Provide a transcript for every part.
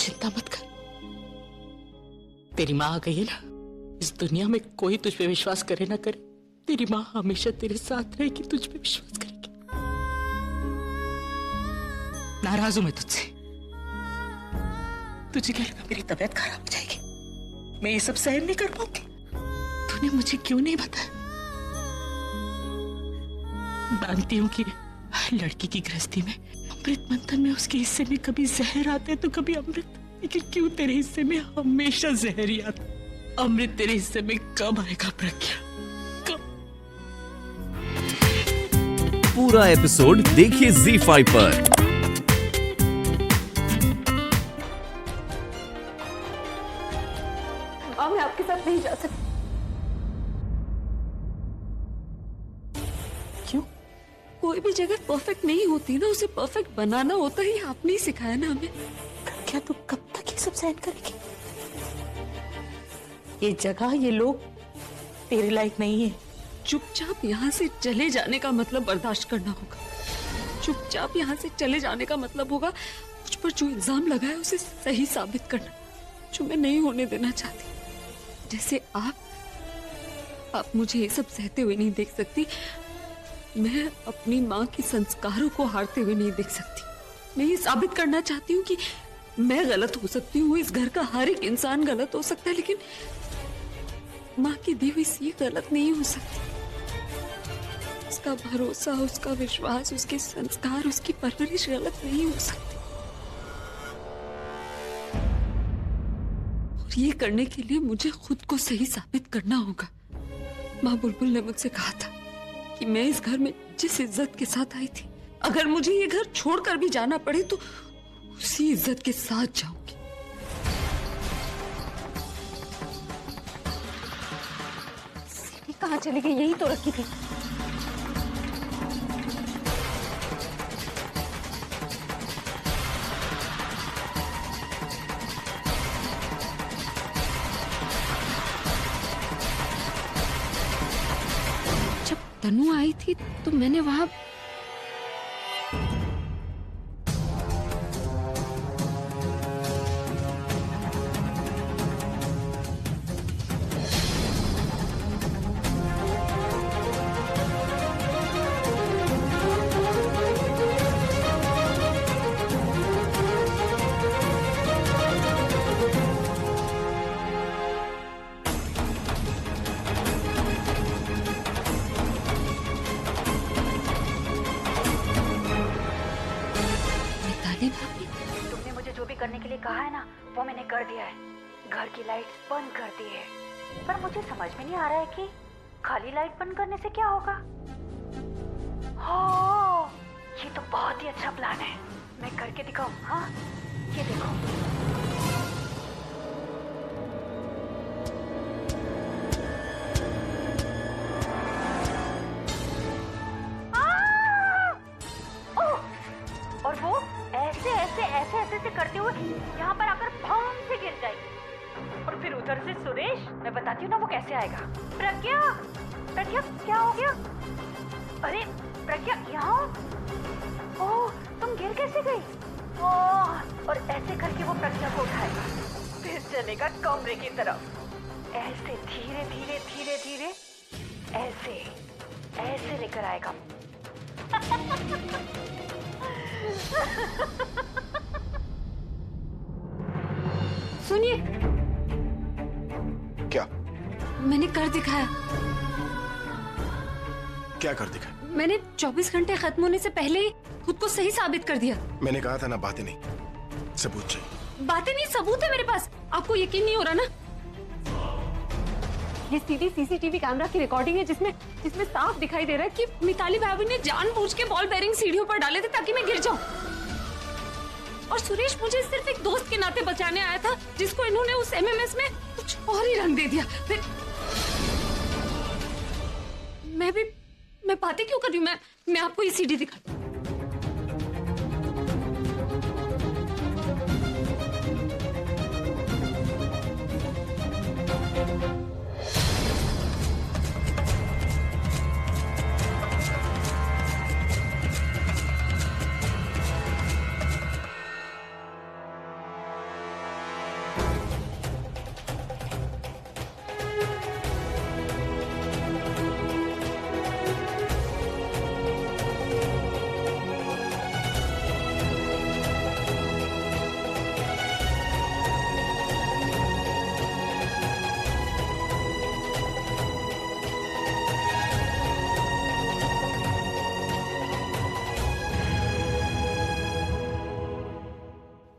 चिंता मत कर, तेरी माँ आ गई है ना। इस दुनिया में कोई तुझ पे विश्वास करे ना करे, तेरी माँ हमेशा तेरे साथ रहेगी, तुझ पे विश्वास करेगी। नाराज हूं मैं तुझसे। तुझे क्या लगा मेरी तबीयत खराब हो जाएगी? मैं ये सब सहन नहीं कर पाऊंगी। तूने मुझे क्यों नहीं बताया? जानती हूँ कि लड़की की गृहस्थी में अमृत मंथन में उसके हिस्से में कभी जहर आते हैं तो कभी अमृत, लेकिन क्यों तेरे हिस्से में हमेशा जहर ही आता? अमृत तेरे हिस्से में कब आएगा प्रज्ञा, कब? पूरा एपिसोड देखिए ZEE5 पर। मैं आपके साथ नहीं जा सकती। क्यों? कोई भी जगह परफेक्ट नहीं होती ना, उसे परफेक्ट बनाना होता ही आपने ही सिखाया ना हमें। क्या तू कब तक ये सब सहन करेगी? ये जगह, ये लोग तेरे लायक नहीं है। चुपचाप यहाँ से चले जाने का मतलब बर्दाश्त करना होगा। चुपचाप यहाँ से चले जाने का मतलब होगा मुझ पर जो इल्जाम लगा है उसे सही साबित करना, जो मैं नहीं होने देना चाहती। जैसे आप मुझे ये सब सहते हुए नहीं देख सकती, मैं अपनी माँ के संस्कारों को हारते हुए नहीं देख सकती। मैं ये साबित करना चाहती हूँ कि मैं गलत हो सकती हूँ, इस घर का हर एक इंसान गलत हो सकता है, लेकिन माँ की दी हुई सी गलत नहीं हो सकती। उसका भरोसा, उसका विश्वास, उसके संस्कार, उसकी परवरिश गलत नहीं हो सकती। और ये करने के लिए मुझे खुद को सही साबित करना होगा। माँ बुलबुल ने मुझसे कहा था कि मैं इस घर में जिस इज्जत के साथ आई थी, अगर मुझे ये घर छोड़कर भी जाना पड़े तो उसी इज्जत के साथ जाऊंगी। सीढ़ी कहाँ चली गई? यही तो रखी थी। जब तनु आई थी तो मैंने वहां तुमने मुझे जो भी करने के लिए कहा है ना, वो मैंने कर दिया है। घर की लाइट्स बंद कर दी है, पर मुझे समझ में नहीं आ रहा है कि खाली लाइट बंद करने से क्या होगा। हाँ, ये तो बहुत ही अच्छा प्लान है। मैं करके दिखाऊं? हाँ, ये देखो। और वो ऐसे करते हुए यहाँ पर आकर भौं से गिर जाएगी। और फिर उधर से सुरेश, मैं बताती हूँ ना वो कैसे आएगा। प्रज्ञा, प्रज्ञा क्या हो गया? अरे प्रज्ञा यहाँ। ओह, तुम गिर कैसे गई? ओह, और ऐसे करके वो प्रज्ञा को उठाएगा, फिर चलेगा कमरे की तरफ। ऐसे धीरे धीरे धीरे धीरे ऐसे लेकर आएगा। सुनिए, क्या? मैंने कर दिखाया। क्या कर दिखाया? मैंने 24 घंटे खत्म होने से पहले ही खुद को सही साबित कर दिया। मैंने कहा था ना, बातें नहीं, सबूत चाहिए। बातें नहीं, सबूत है मेरे पास। आपको यकीन नहीं हो रहा ना? ये सीधी सीसीटीवी कैमरा की रिकॉर्डिंग है जिसमें साफ दिखाई दे रहा है कि मिताली भाभी ने जानबूझ के बॉल बेरिंग सीढ़ियों पर डाले थे ताकि मैं गिर जाऊं। और सुरेश मुझे सिर्फ एक दोस्त के नाते बचाने आया था, जिसको इन्होंने उस एमएमएस में कुछ और ही रंग दे दिया। फिर मैं बातें क्यों कर रही हूँ? मैं आपको ये सीडी दिखाती हूँ।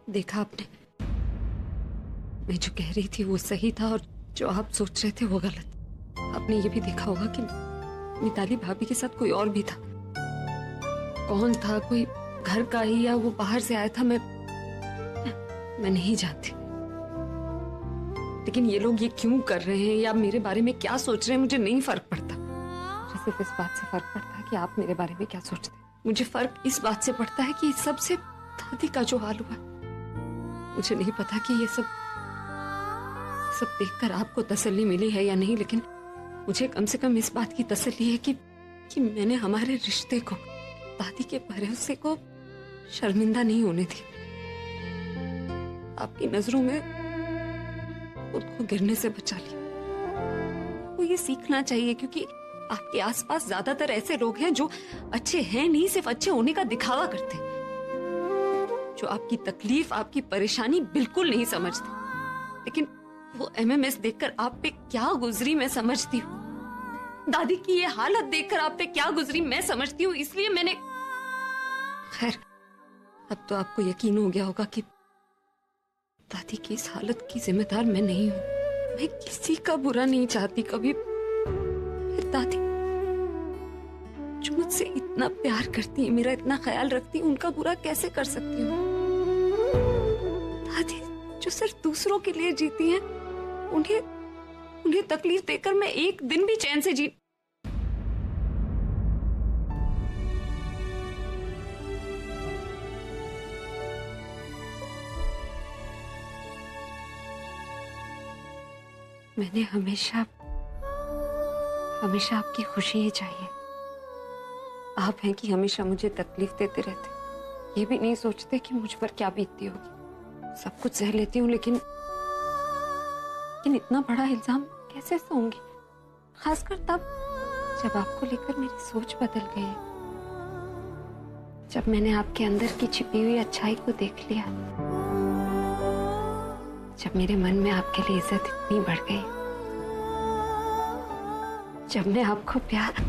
देखा आपने, मैं जो कह रही थी वो सही था और जो आप सोच रहे थे वो गलत। आपने ये भी देखा होगा कि मिताली भाभी के साथ कोई और भी था। कौन था, कोई घर का ही या वो बाहर से आया था, मैं नहीं जानती। लेकिन ये लोग ये क्यों कर रहे हैं या मेरे बारे में क्या सोच रहे हैं मुझे नहीं फर्क पड़ता। मुझे सिर्फ इस बात से फर्क पड़ता है कि आप मेरे बारे में क्या सोचते हैं। मुझे फर्क इस बात से पड़ता है कि सबसे दादी का जो हाल हुआ, मुझे नहीं पता कि ये सब देखकर आपको तसल्ली मिली है या नहीं, लेकिन मुझे कम से कम इस बात की तसल्ली है कि मैंने हमारे रिश्ते को, दादी के भरोसे को शर्मिंदा नहीं होने दी। आपकी नजरों में खुद को गिरने से बचा लिया। वो ये सीखना चाहिए क्योंकि आपके आसपास ज्यादातर ऐसे लोग हैं जो अच्छे हैं नहीं, सिर्फ अच्छे होने का दिखावा करते हैं, जो आपकी तकलीफ, आपकी परेशानी बिल्कुल नहीं समझते। लेकिन वो एमएमएस देखकर आप पे क्या गुजरी मैं समझती हूँ। दादी की ये हालत देखकर आप पे क्या गुजरी मैं समझती हूँ, इसलिए मैंने, खैर अब तो आपको यकीन हो गया होगा कि दादी की इस हालत की जिम्मेदार मैं नहीं हूँ। मैं किसी का बुरा नहीं चाहती कभी। दादी जो मुझसे इतना प्यार करती है, मेरा इतना ख्याल रखती है, उनका बुरा कैसे कर सकती हूँ। दादी जो सिर्फ दूसरों के लिए जीती हैं, उन्हें तकलीफ देकर मैं एक दिन भी चैन से जी। मैंने हमेशा आपकी खुशी ही चाहिए। आप हैं कि हमेशा मुझे तकलीफ देते रहते, ये भी नहीं सोचते कि मुझ पर क्या बीतती होगी। सब कुछ सह लेती हूँ लेकिन इतना बड़ा इल्जाम कैसे सहूंगी, खासकर तब जब आपको लेकर मेरी सोच बदल गई, जब मैंने आपके अंदर की छिपी हुई अच्छाई को देख लिया, जब मेरे मन में आपके लिए इज्जत इतनी बढ़ गई, जब मैं आपको प्यार,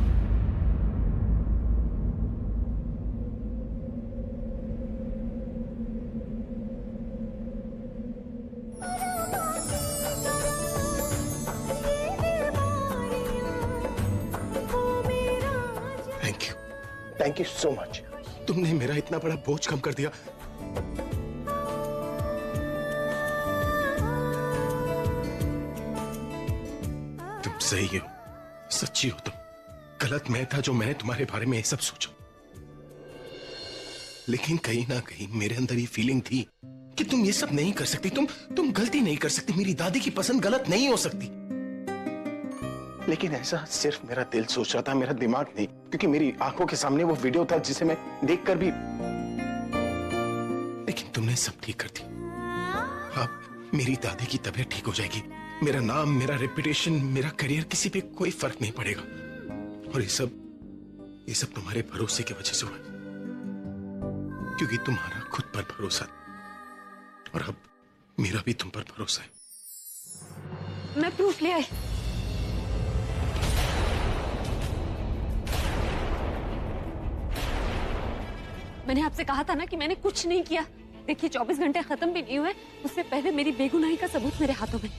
थैंक यू सो मच। तुमने मेरा इतना बड़ा बोझ कम कर दिया। तुम सही हो, सच्ची हो तुम। गलत मैं था जो मैंने तुम्हारे बारे में ये सब सोचा। लेकिन कहीं ना कहीं मेरे अंदर ये फीलिंग थी कि तुम ये सब नहीं कर सकती, तुम गलती नहीं कर सकती, मेरी दादी की पसंद गलत नहीं हो सकती। लेकिन ऐसा सिर्फ मेरा दिल सोच रहा था, मेरा दिमाग नहीं, क्योंकि मेरी आंखों के सामने वो वीडियो था जिसे मैं देखकर भी। लेकिन तुमने सब ठीक कर दिया। अब मेरी दादी की तबीयत ठीक हो जाएगी, मेरा नाम, मेरा रेपुटेशन, मेरा करियर, किसी पे कोई फर्क नहीं पड़ेगा। और ये सब तुम्हारे भरोसे की वजह से हुआ, क्योंकि तुम्हारा खुद पर भरोसा और अब मेरा भी तुम पर भरोसा है। मैं प्रूफ ले आई। मैंने आपसे कहा था ना कि मैंने कुछ नहीं किया। देखिए 24 घंटे खत्म भी नहीं हुए, उससे पहले मेरी बेगुनाही का सबूत मेरे हाथों में।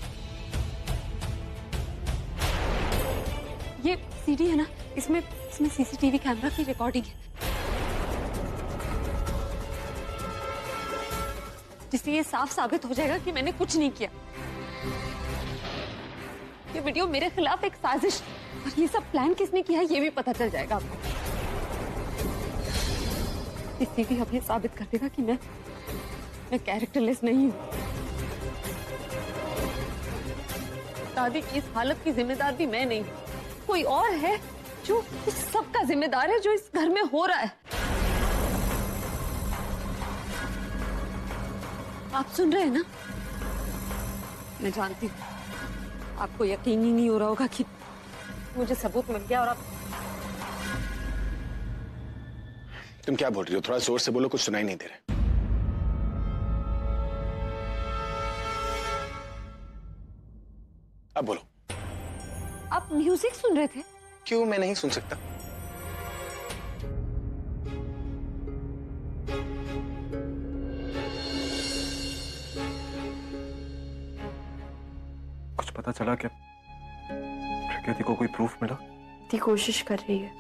ये सीडी है ना, इसमें सीसीटीवी कैमरा की रिकॉर्डिंग है, जिससे ये साफ साबित हो जाएगा कि मैंने कुछ नहीं किया। ये वीडियो मेरे खिलाफ एक साजिश, और ये सब प्लान किसने किया है ये भी पता चल जाएगा आपको। ये सीडी अब ये साबित कर देगा कि मैं कैरेक्टरलेस नहीं हूं। दादी की इस हालत की जिम्मेदार भी मैं नहीं, कोई और है जो इस सब का जिम्मेदार है, जो इस घर में हो रहा है। आप सुन रहे हैं ना? मैं जानती हूँ आपको यकीन ही नहीं हो रहा होगा कि मुझे सबूत मिल गया और आप। तुम क्या बोल रही हो? थोड़ा जोर से बोलो, कुछ सुनाई नहीं दे रहा। अब बोलो। आप म्यूजिक सुन रहे थे? क्यों, मैं नहीं सुन सकता? पता चला क्या प्रकृति को कोई प्रूफ मिला? ती कोशिश कर रही है।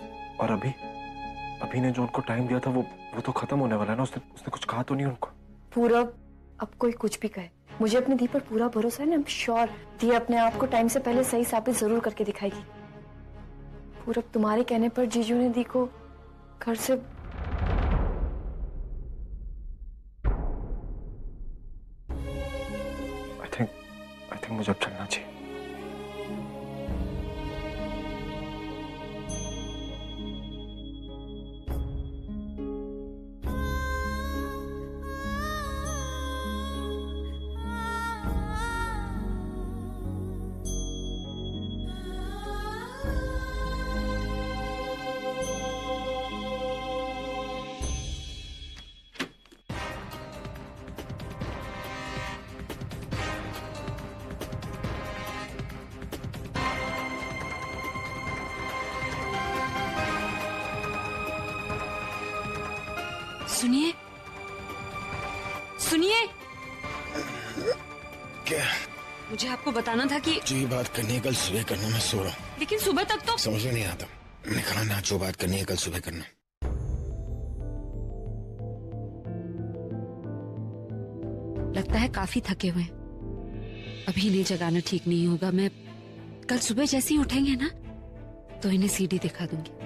और अभी ने जो उनको टाइम दिया था वो तो खत्म होने वाला है ना। उसने कुछ कहा तो नहीं उनको? पूरब, अब कोई कुछ भी कहे, मुझे अपनी दी पर पूरा भरोसा है ना। आई एम श्योर दी अपने आप को टाइम से पहले सही साबित जरूर करके दिखाएगी। पूरब, तुम्हारे कहने पर जीजू ने दी को घर से आई थिंक मुझे अब चलना चाहिए। सुनिए सुनिए, क्या? मुझे आपको बताना था कि जो ये बात करनी है कल सुबह करना, मैं सो रहा हूँ। लेकिन सुबह तक तो समझ में नहीं आता। मैंने कहा ना, जो बात करनी है कल सुबह करना। लगता है काफी थके हुए हैं। अभी इन्हें जगाना ठीक नहीं होगा। मैं कल सुबह जैसे ही उठेंगे ना तो इन्हें सीडी दिखा दूंगी।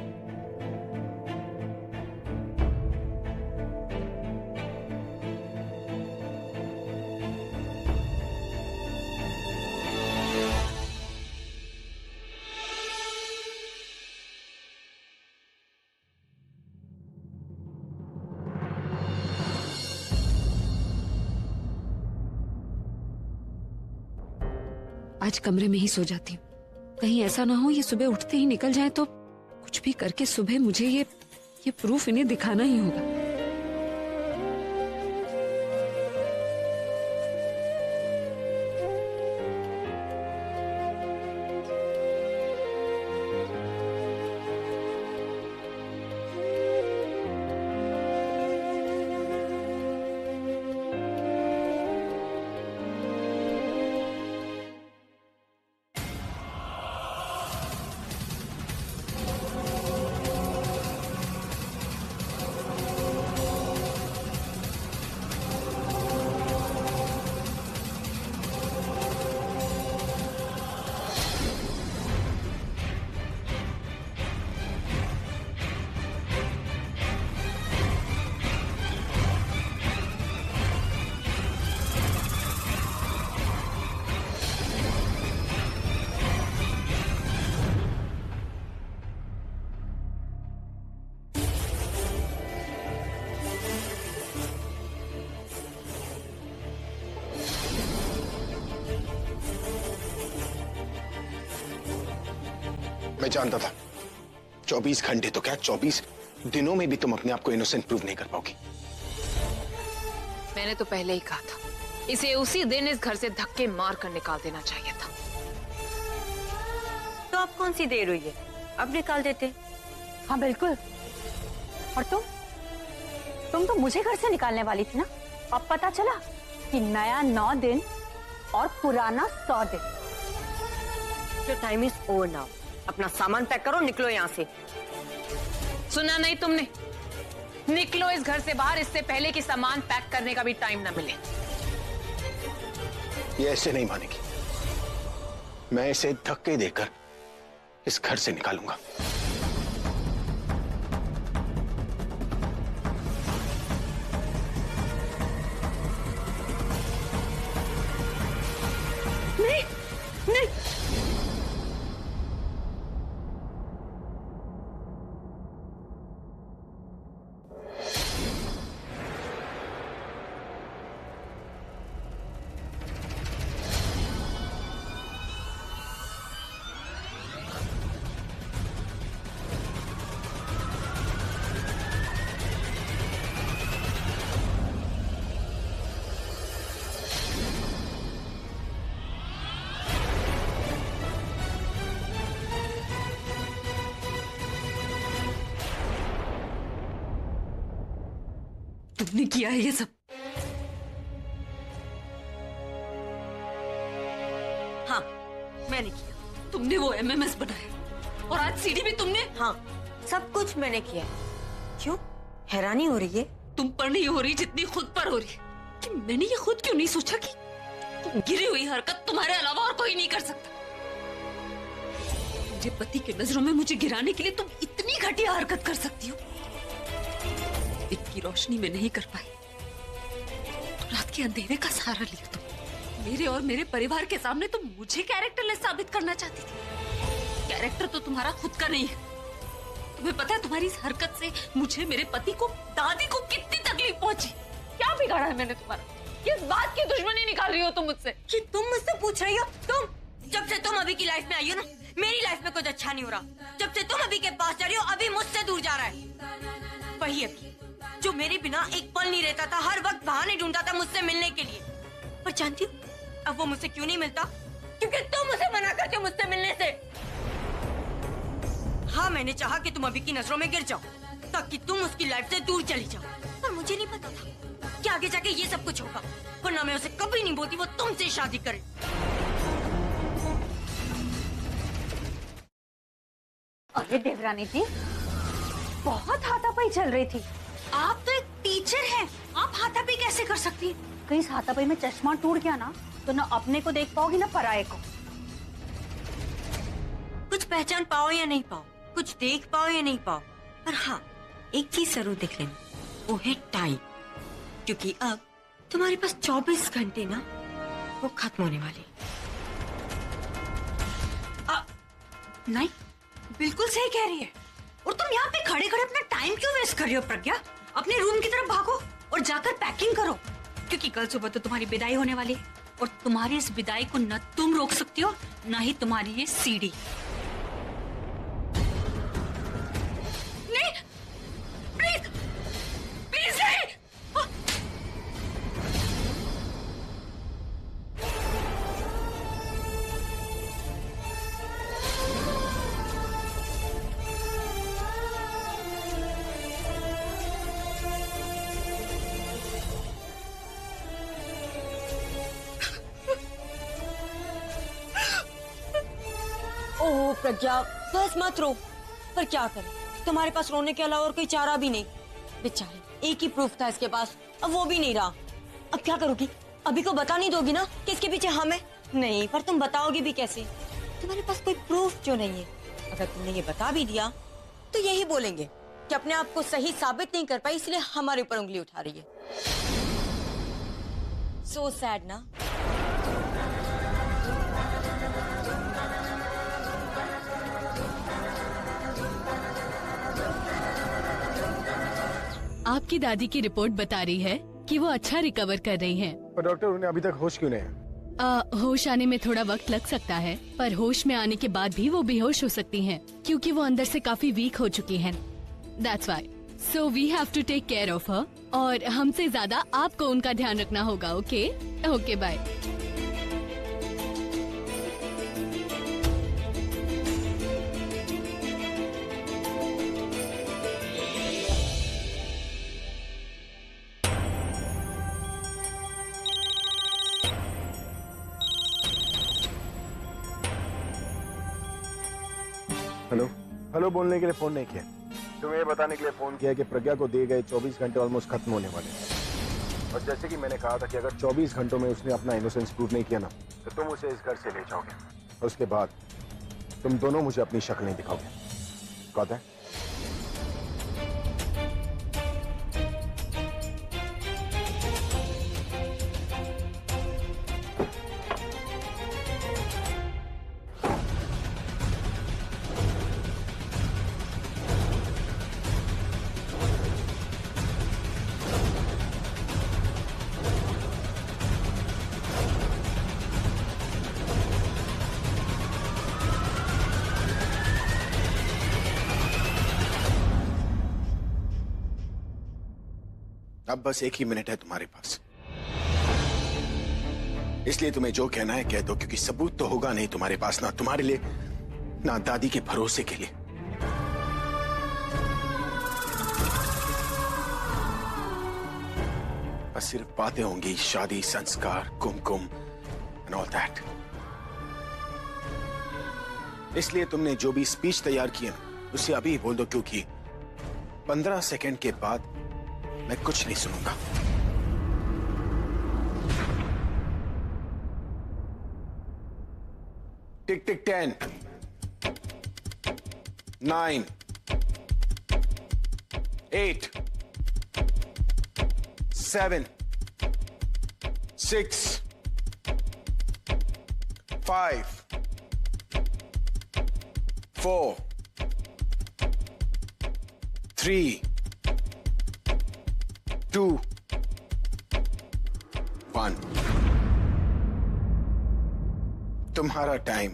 आज कमरे में ही सो जाती हूँ। कहीं ऐसा ना हो ये सुबह उठते ही निकल जाए तो कुछ भी करके सुबह मुझे ये प्रूफ इन्हें दिखाना ही होगा। मैं जानता था 24 घंटे तो क्या 24 दिनों में भी तुम अपने आप को इनोसेंट प्रूव नहीं कर पाओगी। मैंने तो पहले ही कहा था, इसे उसी दिन इस घर से धक्के मार कर निकाल देना चाहिए था। तो अब कौन सी देर हुई है, अब निकाल देते। हाँ बिल्कुल। और तुम तो मुझे घर से निकालने वाली थी ना। अब पता चला कि नया 9 दिन और पुराना 100 दिन। The time is over now. अपना सामान पैक करो, निकलो यहाँ से। सुना नहीं तुमने? निकलो इस घर से बाहर, इससे पहले कि सामान पैक करने का भी टाइम ना मिले। ये ऐसे नहीं मानेगी। मैं इसे धक्के देकर इस घर से निकालूंगा। नहीं नहीं, तुमने किया है ये सब। हाँ, मैंने किया। तुमने वो एमएमएस बनाया और आज सीडी भी तुमने। हाँ, सब कुछ मैंने किया। क्यों हैरानी हो रही है? तुम पर नहीं हो रही जितनी खुद पर हो रही है कि मैंने ये खुद क्यों नहीं सोचा कि गिरी हुई हरकत तुम्हारे अलावा और कोई नहीं कर सकता। मेरे पति के नजरों में मुझे गिराने के लिए तुम इतनी घटिया हरकत कर सकती हो। इतनी रोशनी में नहीं कर पाई तो रात के अंधेरे का सहारा लिया तुम। मेरे और मेरे परिवार के सामने तुम मुझे कैरेक्टरलेस साबित करना चाहती थी। कैरेक्टर तो तुम्हारा खुद का नहीं है। तुम्हें पता है तुम्हारी इस हरकत से मुझे, मेरे पति को, दादी को कितनी तकलीफ पहुंची। क्या बिगाड़ा है मैंने तुम्हारा? किस बात की दुश्मनी निकाल रही हो तुम मुझसे? कि तुम मुझसे पूछ रही हो? तुम जब से तुम अभी की लाइफ में आई हो ना, मेरी लाइफ में कुछ अच्छा नहीं हो रहा। जब से तुम अभी के पास जा रही हो, अभी मुझसे दूर जा रहा है। वही अभी जो मेरे बिना एक पल नहीं रहता था, हर वक्त बहाने ढूंढता था मुझसे मिलने के लिए। पर जानती हो अब वो मुझसे क्यों नहीं मिलता? क्योंकि तुम उसे मना करते हो मुझसे मिलने से। हाँ, मैंने चाहा कि तुम अभी की नजरों में गिर जाओ ताकि तुम उसकी लाइफ से दूर चली जाओ, पर मुझे नहीं पता था कि आगे जाके ये सब कुछ होगा। वरना मैं उसे कभी नहीं बोलती वो तुमसे शादी करे। अरे देवरानी जी, बहुत हाथापाई चल रही थी। आप तो एक टीचर हैं, आप हाथापाई कैसे कर सकती हैं? कहीं इस हाथापाई में चश्मा टूट गया ना तो ना अपने को देख पाओगी ना पराये को। कुछ पहचान पाओ या नहीं पाओ, कुछ देख पाओ या नहीं पाओ, पर हाँ एक चीज जरूर देख लेना, वो है टाइम। क्योंकि अब तुम्हारे पास 24 घंटे ना वो खत्म होने वाले। नहीं, बिल्कुल सही कह रही है। और तुम यहाँ पे खड़े खड़े अपना टाइम क्यों वेस्ट कर रही हो प्रज्ञा? अपने रूम की तरफ भागो और जाकर पैकिंग करो, क्योंकि कल सुबह तो तुम्हारी विदाई होने वाली है। और तुम्हारी इस विदाई को न तुम रोक सकती हो न ही तुम्हारी ये सीडी। नहीं, प्लीज प्लीज नहीं। ओह प्रज्ञा, बस मत रो। पर क्या करें, तुम्हारे पास रोने के अलावा और कोई चारा भी नहीं। बेचारे, एक ही प्रूफ था इसके पास, अब वो भी नहीं रहा। अब क्या करोगी? अभी को बता नहीं दोगी ना कि इसके पीछे हम है? नहीं, पर तुम बताओगी भी कैसे? तुम्हारे पास कोई प्रूफ क्यों नहीं है? अगर तुमने ये बता भी दिया तो यही बोलेंगे कि अपने आप को सही साबित नहीं कर पाई इसलिए हमारे ऊपर उंगली उठा रही है। सो सैड ना। आपकी दादी की रिपोर्ट बता रही है कि वो अच्छा रिकवर कर रही हैं। पर डॉक्टर, उन्हें अभी तक होश क्यों नहीं है? होश आने में थोड़ा वक्त लग सकता है, पर होश में आने के बाद भी वो बेहोश हो सकती हैं, क्योंकि वो अंदर से काफी वीक हो चुकी हैं। That's why. So we have to take care of her. और हमसे ज्यादा आपको उनका ध्यान रखना होगा। Okay okay, bye. Hello hello बोलने के लिए फोन नहीं किया, तुम्हें ये बताने के लिए फोन किया कि प्रज्ञा को दिए गए 24 घंटे ऑलमोस्ट खत्म होने वाले हैं। और जैसे कि मैंने कहा था कि अगर 24 घंटों में उसने अपना इनोसेंस प्रूव नहीं किया ना, तो तुम उसे इस घर से ले जाओगे और उसके बाद तुम दोनों मुझे अपनी शक्ल नहीं दिखाओगे। कहता है अब बस एक ही मिनट है तुम्हारे पास, इसलिए तुम्हें जो कहना है कह दो, क्योंकि सबूत तो होगा नहीं तुम्हारे पास, ना तुम्हारे लिए ना दादी के भरोसे के लिए। बस सिर्फ बातें होंगी, शादी, संस्कार, कुमकुम एंड ऑल दैट। इसलिए तुमने जो भी स्पीच तैयार की है ना, उसे अभी बोल दो, क्योंकि 15 सेकंड के बाद मैं कुछ नहीं सुनूंगा। टिक टिक 10, 9, 8, 7, 6, 5, 4, 3, 2, 1। तुम्हारा टाइम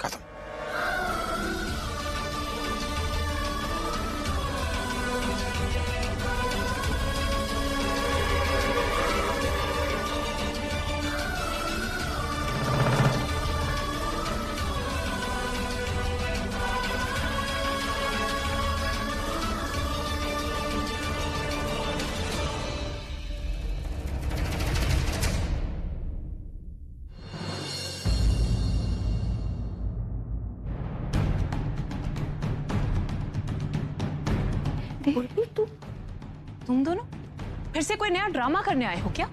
खत्म। तुम दोनों फिर से कोई नया ड्रामा करने आए हो क्या?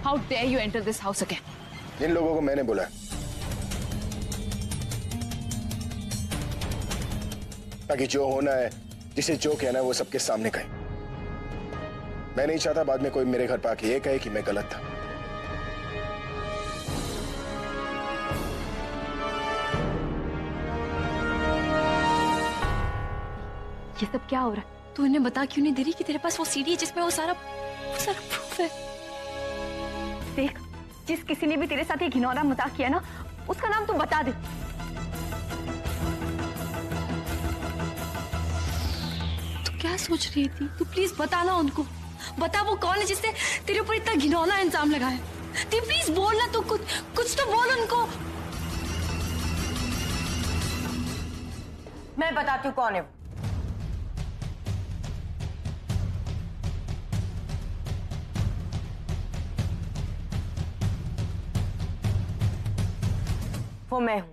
How dare you enter this house again? इन लोगों को मैंने बुलाया ताकि जो होना है, जिसे जो कहना है, वो सबके सामने कहे। मैं नहीं चाहता बाद में कोई मेरे घर पर आके ये कहे कि मैं गलत था। ये सब क्या हो रहा है? तू इन्हें बता क्यों नहीं दे रही कि तेरे पास वो सीडी है जिसमें वो सारा प्रूफ है? देख, जिस किसी ने भी तेरे साथ ये घिनौना मजाक किया ना, उसका नाम तू बता दे। तू क्या सोच रही थी? तू प्लीज बता ना उनको, बता वो कौन है जिसने तेरे ऊपर इतना घिनौना इल्जाम लगाया। तू प्लीज बोल ना, तू कुछ तो बोल उनको। मैं बताती हूँ कौन है वो। वो मैं हूं।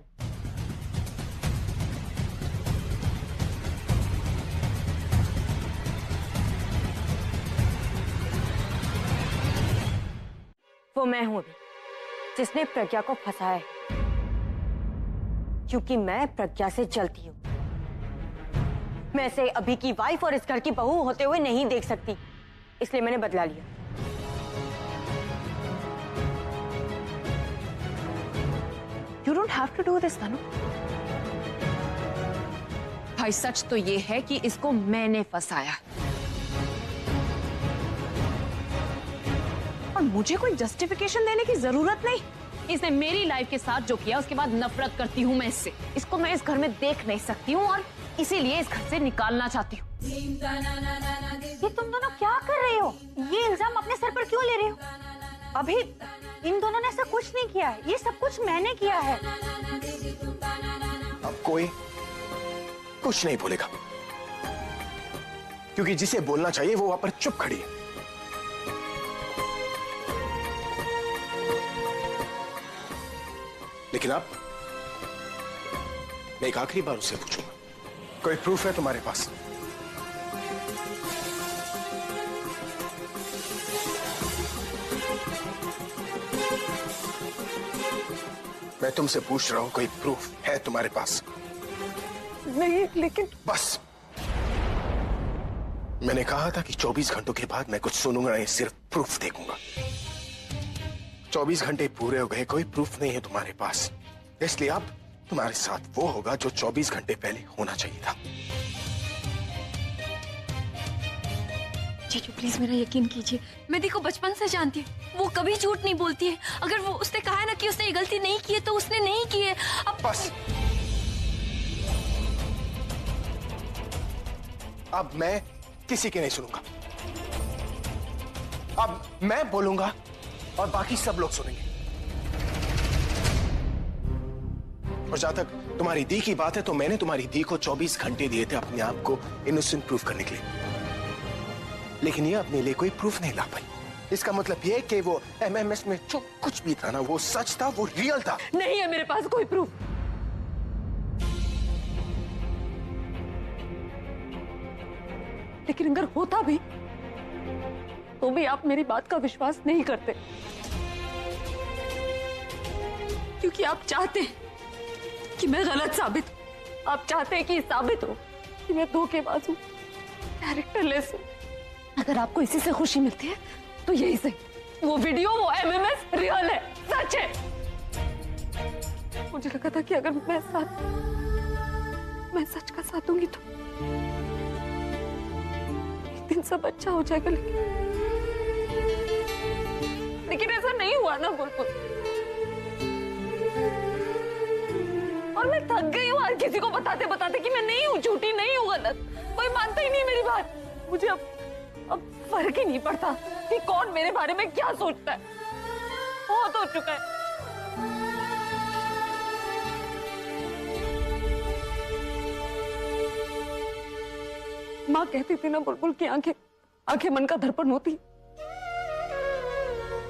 वो मैं हूं अभी जिसने प्रज्ञा को फंसाया है, क्योंकि मैं प्रज्ञा से जलती हूं। मैं इसे अभी की वाइफ और इस घर की बहू होते हुए नहीं देख सकती, इसलिए मैंने बदला लिया। You don't have to do this, तनु। भाई सच तो ये है कि इसको मैंने फंसाया और मुझे कोई जस्टिफिकेशन देने की जरूरत नहीं। इसने मेरी लाइफ के साथ जो किया उसके बाद नफरत करती हूँ मैं इससे। इसको मैं इस घर में देख नहीं सकती हूँ और इसीलिए इस घर से निकालना चाहती हूँ। ये तुम दोनों क्या कर रहे हो? ये इल्जाम अपने सर पर क्यों ले रहे हो? अभी इन दोनों ने ऐसा कुछ नहीं किया है, ये सब कुछ मैंने किया है। अब कोई कुछ नहीं बोलेगा, क्योंकि जिसे बोलना चाहिए वो वहां पर चुप खड़ी है। लेकिन अब मैं एक आखिरी बार उससे पूछूंगा, कोई प्रूफ है तुम्हारे पास? मैं तुमसे पूछ रहा हूं, कोई प्रूफ है तुम्हारे पास? नहीं, लेकिन बस मैंने कहा था कि 24 घंटों के बाद मैं कुछ सुनूंगा नहीं, सिर्फ प्रूफ देखूंगा। 24 घंटे पूरे हो गए, कोई प्रूफ नहीं है तुम्हारे पास, इसलिए अब तुम्हारे साथ वो होगा जो 24 घंटे पहले होना चाहिए था। जीजू प्लीज मेरा यकीन कीजिए, मैं देखो बचपन से जानती हूँ, वो कभी झूठ नहीं बोलती है। अगर वो उसने कहा है ना कि उसने ये गलती नहीं की है तो उसने नहीं की है। अब बस अब मैं किसी की नहीं सुनूंगा। अब मैं बोलूंगा और बाकी सब लोग सुनेंगे। और जहां तक तुम्हारी दी की बात है, तो मैंने तुम्हारी दी को 24 घंटे दिए थे अपने आप को इनोसेंट प्रूफ करने के लिए, लेकिन ये अपने लिए कोई प्रूफ नहीं ला पाई। इसका मतलब ये कि वो एमएमएस में जो कुछ भी था ना, वो सच था, वो रियल था। नहीं है मेरे पास कोई प्रूफ। लेकिन अगर होता भी तो भी आप मेरी बात का विश्वास नहीं करते, क्योंकि आप चाहते हैं कि मैं गलत साबित हूं। आप चाहते हैं कि साबित हो कि मैं धोखेबाज हूं, कैरेक्टरलेस हूं। अगर आपको इसी से खुशी मिलती है तो यही सही। वो वीडियो, वो एमएमएस रियल है, सच है। मुझे लगा था कि अगर मैं सच का साथ दूंगी तो एक दिन सब अच्छा हो जाएगा, लेकिन ऐसा नहीं हुआ ना बुलबुल। और मैं थक गई हूँ हर किसी को बताते बताते कि मैं नहीं हूँ झूठी, नहीं हूँ गलत। कोई मानता ही नहीं मेरी बात। मुझे अब फर्क ही नहीं पड़ता कि कौन मेरे बारे में क्या सोचता है। बहुत हो चुका है। माँ कहती थी ना बुलबुल की आंखें मन का दर्पण होती,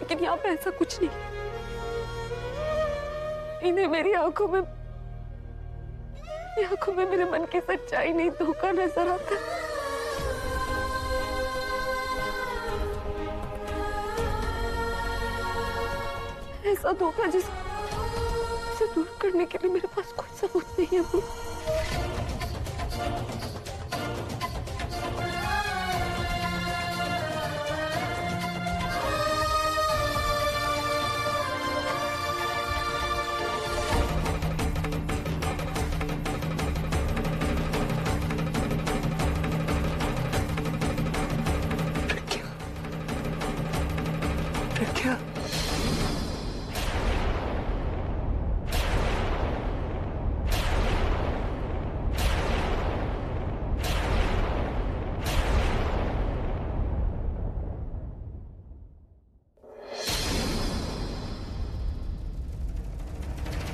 लेकिन यहाँ पे ऐसा कुछ नहीं। इन्हें मेरी आंखों में मेरे मन की सच्चाई नहीं, धोखा नजर आता है। ऐसा धोखा जिसे दूर करने के लिए मेरे पास कोई सबूत नहीं है।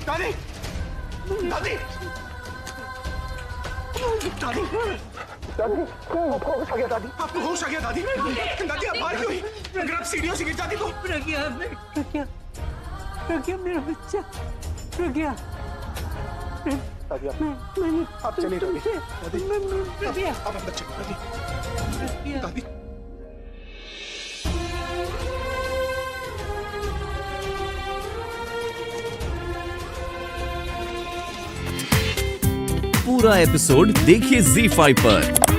दादी, दादी, दादी, दादी, आपको होश आ गया दादी? आपको होश आ गया दादी? दादी आप बाहर क्यों हुई? अगर आप सीढ़ियों से गिर जाती तो? प्रज्ञा मेरा बच्चा, प्रज्ञा। दादी मैंने आप चलिए दादी, दादी, प्रज्ञा, आप अंदर चलिए दादी, दादी। पूरा एपिसोड देखिए ZEE5 पर।